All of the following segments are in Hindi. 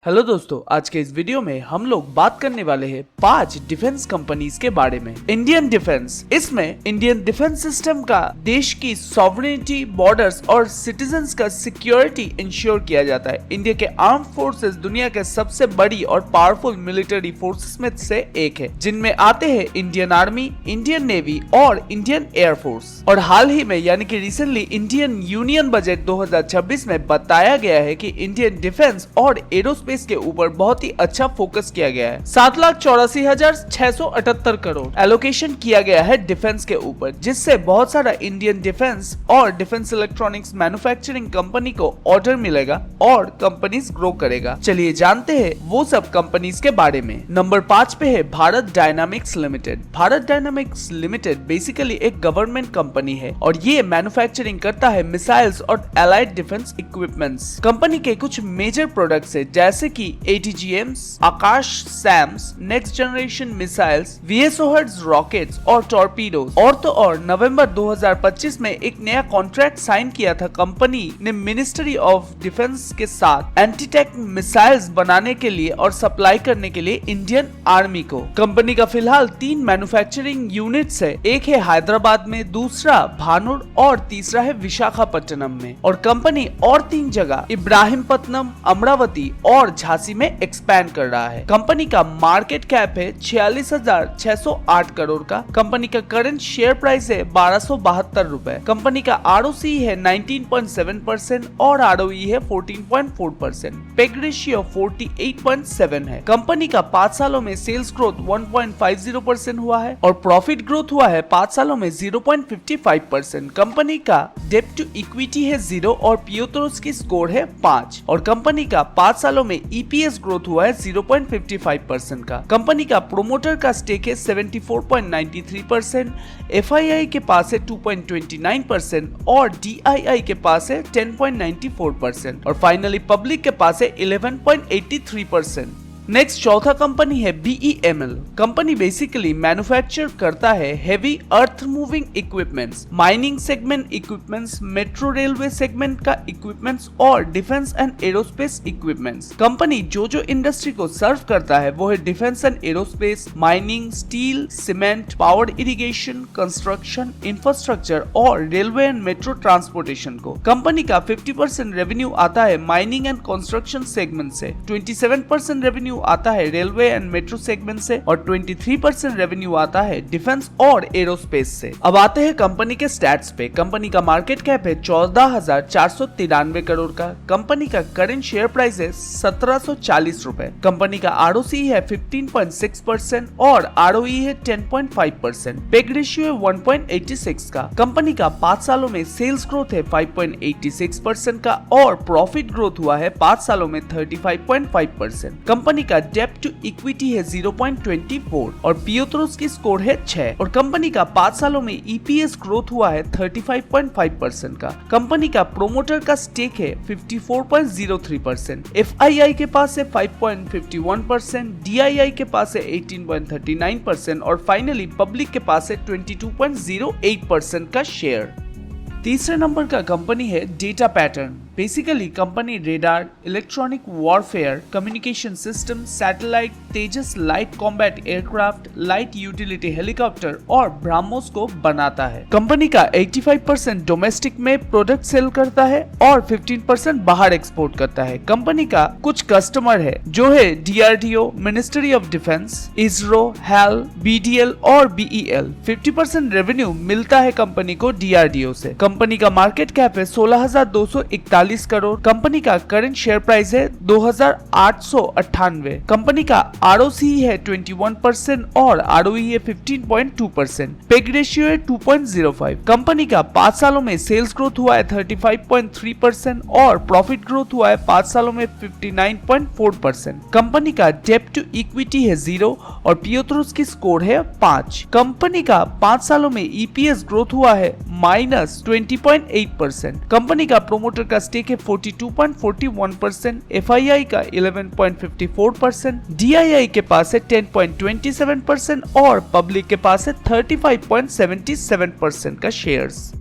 हेलो दोस्तों, आज के इस वीडियो में हम लोग बात करने वाले हैं 5 डिफेंस कंपनीज के बारे में। इंडियन डिफेंस, इसमें इंडियन डिफेंस सिस्टम का देश की सॉवरेनिटी, बॉर्डर्स और सिटीजन्स का सिक्योरिटी इंश्योर किया जाता है। इंडिया के आर्म फोर्सेस दुनिया के सबसे बड़ी और पावरफुल मिलिट्री फोर्सेस में से एक है, जिनमें आते हैं इंडियन आर्मी, इंडियन नेवी और इंडियन एयर फोर्स। और हाल ही में यानी कि रिसेंटली इंडियन यूनियन बजट 2026 में बताया गया है कि इंडियन डिफेंस और एरोस्पेस के ऊपर बहुत ही अच्छा फोकस किया गया है। 7,84,678 करोड़ एलोकेशन किया गया है डिफेंस के ऊपर, जिससे बहुत सारा इंडियन डिफेंस और डिफेंस इलेक्ट्रॉनिक्स मैन्युफैक्चरिंग कंपनी को ऑर्डर मिलेगा और कंपनीज ग्रो करेगा। चलिए जानते हैं वो सब कंपनीज के बारे में। नंबर 5 पे है Bharat dynamics limited. Bharat dynamics limited basically एक गवर्नमेंट कंपनी है और ये मैन्युफैक्चरिंग करता है मिसाइल्स और एलाइड डिफेंस इक्विपमेंट्स। कंपनी के कुछ मेजर प्रोडक्ट्स है जैसे कि ATGMs, Akash SAMs, next generation missiles, VSOHs rockets और टॉर्पीडोज। और तो और नवंबर 2025 में एक नया कॉन्ट्रैक्ट साइन किया था कंपनी ने मिनिस्ट्री ऑफ डिफेंस के साथ एंटी टैंक मिसाइल्स बनाने के लिए और सप्लाई करने के लिए इंडियन आर्मी को। कंपनी का फिलहाल 3 मैन्युफैक्चरिंग यूनिट्स है, एक है हैदराबाद में, दूसरा भानोर और तीसरा है विशाखापट्टनम में। और कंपनी और 3 जगह इब्राहिमपट्टनम, अमरावती और झांसी में एक्सपैंड कर रहा है। कंपनी का मार्केट कैप है 46,608 करोड़ का। कंपनी का करंट शेयर प्राइस है 1272 रुपए। कंपनी का ROC है 19.7% और ROE है 14.4%। पेग रेशियो 48.7 है। कंपनी का 5 सालों में सेल्स ग्रोथ 1.50% हुआ है और प्रॉफिट ग्रोथ हुआ है 5 सालों में 0.55%। कंपनी का डेब्ट टू इक्विटी है 0 और पियोटोस की स्कोर है 5 और कंपनी का 5 सालों में EPS ग्रोथ हुआ है 0.55% का। कंपनी का प्रोमोटर का स्टेक है 74.93%, FII के पास है 2.29% और DII के पास है 10.94% और फाइनली पब्लिक के पास है 11.83%। नेक्स्ट चौथा कंपनी है BEML। कंपनी बेसिकली मैन्युफैक्चर करता है heavy earth moving equipments, mining segment equipments, metro railway segment का इक्विपमेंट्स और defence and aerospace equipments. Company जो इंडस्ट्री को सर्व करता है वो है defence and aerospace, mining, steel, cement, power irrigation, construction, infrastructure और रेलवे एंड मेट्रो ट्रांसपोर्टेशन को। कंपनी का 50% रेवेन्यू आता है माइनिंग एंड कंस्ट्रक्शन सेगमेंट से, 27% रेवेन्यू आता है रेलवे एंड मेट्रो सेगमेंट से और 23% रेवेन्यू आता है डिफेंस और एरोस्पेस से। अब आते हैं कंपनी के स्टैट्स पे। कंपनी का मार्केट कैप है 14,493 करोड़ का। कंपनी का करंट शेयर प्राइस है 1740 रुपए। कंपनी का ROC है 15.6% और ROE है 10.5%। पेग रेशियो है 1.86 का। कंपनी का 5 सालों में सेल्स ग्रोथ है 5.86% का और प्रॉफिट ग्रोथ हुआ है 5 सालों में 35.5%। कंपनी का डेब्ट टू इक्विटी है 0.24 और पियोटोस की स्कोर है 6 और कंपनी का 5 सालों में EPS ग्रोथ हुआ है 35.5% का। कंपनी का प्रोमोटर का स्टेक है 54.03%। FII के पास है 5.51%, DII के पास है 18.39% और फाइनली पब्लिक के पास है 22.08% का शेयर। तीसरे नंबर का कंपनी है data pattern. Basically company radar, electronic warfare, communication system, satellite, Tejas light combat aircraft, light utility helicopter और ब्रह्मोस को बनाता है। कंपनी का 85% डोमेस्टिक में प्रोडक्ट सेल करता है और 15% बाहर एक्सपोर्ट करता है। कंपनी का कुछ कस्टमर है जो है DRDO, ministry of defence, ISRO, HAL, BDL और BEL। 50% रेवेन्यू मिलता है कंपनी को DRDO से। कंपनी का मार्केट कैप है 16,241 करोड़। कंपनी का करंट शेयर प्राइस है 2,898। कंपनी का ROC है 21% और ROE है 15.2%। पेग रेशियो है 2.05। कंपनी का 5 सालों में सेल्स ग्रोथ हुआ है 35.3% और प्रॉफिट ग्रोथ हुआ है 5 सालों में 59.4%। कंपनी का डेब्ट टू इक्विटी है 0 और पियोटोस की स्कोर है 5। कंपनी का 5 सालों में EPS ग्रोथ हुआ है -20.8%। कंपनी का प्रोमोटर का स्टेक है 42.41%, FII का 11.54%, DII के पास है 10.27% और पब्लिक के पास है 35.77% का शेयर्स।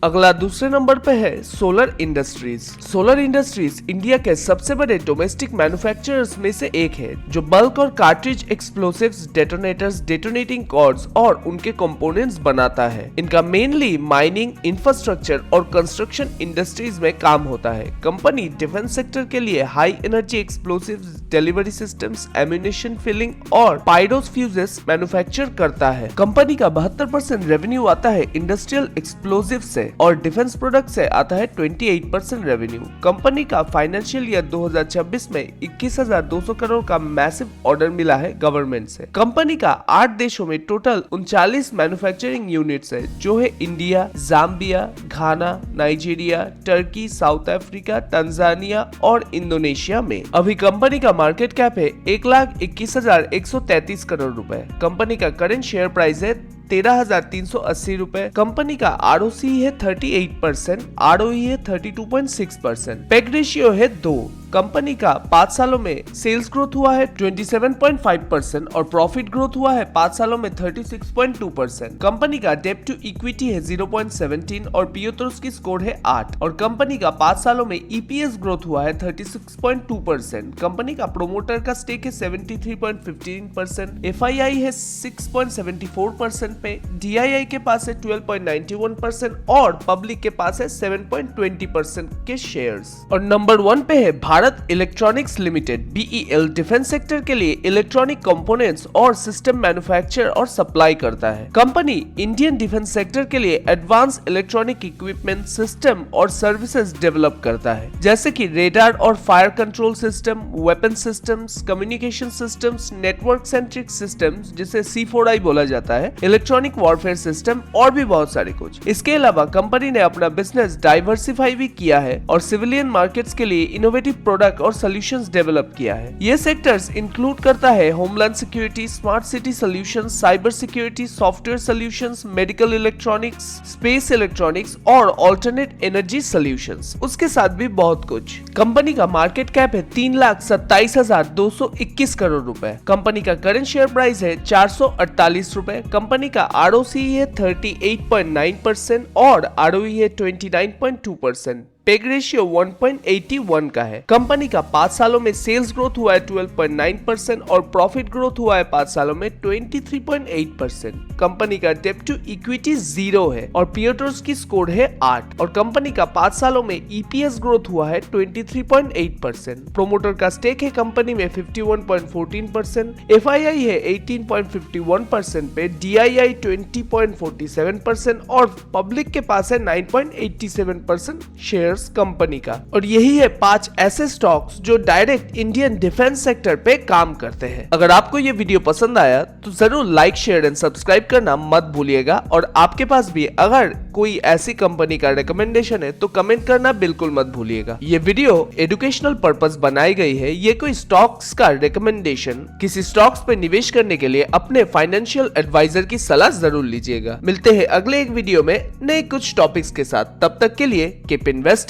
अगला दूसरे नंबर पे है solar industries. Solar industries India के सबसे बड़े डोमेस्टिक मैन्युफैक्चरर्स में से एक है, जो बल्क और cartridge explosives, detonators, detonating cords और उनके कंपोनेंट्स बनाता है। इनका मेनली माइनिंग, इंफ्रास्ट्रक्चर और कंस्ट्रक्शन इंडस्ट्रीज में काम होता है। कंपनी डिफेंस सेक्टर के लिए high energy explosives, delivery systems, ammunition filling और पायरोस फ्यूजेस मैन्युफैक्चर करता है। कंपनी का 72% रेवेन्यू आता है इंडस्ट्रियल एक्सप्लोसिव से और डिफेंस प्रोडक्ट से आता है 28% रेवेन्यू। कंपनी का फाइनेंशियल ईयर 2026 में 21,200 करोड़ का मैसिव ऑर्डर मिला है गवर्नमेंट से। कंपनी का 8 देशों में टोटल 39 मैन्युफैक्चरिंग यूनिट्स है, जो है India, Zambia, Ghana, Nigeria, Turkey, South Africa, Tanzania और इंडोनेशिया में। अभी कंपनी का मार्केट कैप है 1,21,133 करोड़ रुपए। कंपनी का करंट शेयर प्राइस है 13,380 रुपए। कंपनी का ROC है 38%, ROE है 32.6%, पेग रेशियो है 2। कंपनी का 5 सालों में सेल्स ग्रोथ हुआ है 27.5% और प्रॉफिट ग्रोथ हुआ है 5 सालों में 36.2%। कंपनी का डेब्ट टू इक्विटी है 0.17 और पीओटोस की स्कोर है 8 और कंपनी का 5 सालों में EPS ग्रोथ हुआ है 36.2%। कंपनी का प्रोमोटर का स्टेक है 73.15%, FII है 6.74% पे, DII के पास है 12.91% और पब्लिक के पास है 7.20% के शेयर्स। और नंबर 1 पे है Bharat electronics limited, BEL। Defence sector के लिए इलेक्ट्रॉनिक कंपोनेंट्स और सिस्टम मैन्युफैक्चर और सप्लाई करता है। कंपनी इंडियन डिफेंस सेक्टर के लिए एडवांस इलेक्ट्रॉनिक इक्विपमेंट, सिस्टम और सर्विसेज डेवलप करता है, जैसे कि रेडार और fire control system, weapon systems, communication systems, network centric systems जिसे C4I बोला जाता है, इलेक्ट्रॉनिक वॉरफेयर सिस्टम और भी बहुत सारे कुछ। इसके अलावा कंपनी ने अपना बिजनेस डाइवर्सिफाई भी किया है और सिविलियन मार्केट्स के लिए इनोवेटिव प्रोडक्ट और सॉल्यूशंस डेवलप किया है। ये सेक्टर्स इंक्लूड करता है homeland security, smart city solutions, cyber security, software solutions, medical electronics, space electronics और अल्टरनेट एनर्जी सॉल्यूशंस। उसके साथ भी बहुत कुछ। कंपनी का मार्केट कैप है 3,27,221 करोड़ रुपए। कंपनी का करंट शेयर प्राइस है 448 रुपए। कंपनी का ROC है 38.9% और ROE है 29.2%। पेग रेशियो 1.81 का है। कंपनी का 5 सालों में सेल्स ग्रोथ हुआ है 12.9% और प्रॉफिट ग्रोथ हुआ है 5 सालों में 23.8%। कंपनी का डेब्ट टू इक्विटी 0 है और पीओटोस की स्कोर है 8 और कंपनी का 5 सालों में EPS ग्रोथ हुआ है 23.8%। प्रोमोटर का स्टेक है कंपनी में 51.14%, FII है 18.51% पे, DII 20.47% और पब्लिक के पास है 9.87% शेयर कंपनी का। और यही है 5 ऐसे स्टॉक्स जो डायरेक्ट इंडियन डिफेंस सेक्टर पे काम करते हैं। अगर आपको ये वीडियो पसंद आया तो जरूर लाइक, शेयर एंड सब्सक्राइब करना मत भूलिएगा और आपके पास भी अगर कोई ऐसी कंपनी का रिकमेंडेशन है तो कमेंट करना बिल्कुल मत भूलिएगा। ये वीडियो एजुकेशनल पर्पस बनाई गई है, ये कोई स्टॉक्स का रिकमेंडेशन। किसी स्टॉक्स पे निवेश करने के लिए अपने फाइनेंशियल एडवाइजर की सलाह जरूर लीजिएगा। मिलते हैं अगले एक वीडियो में नए कुछ टॉपिक्स के साथ। तब तक के लिए कीप इन्वेस्टिंग।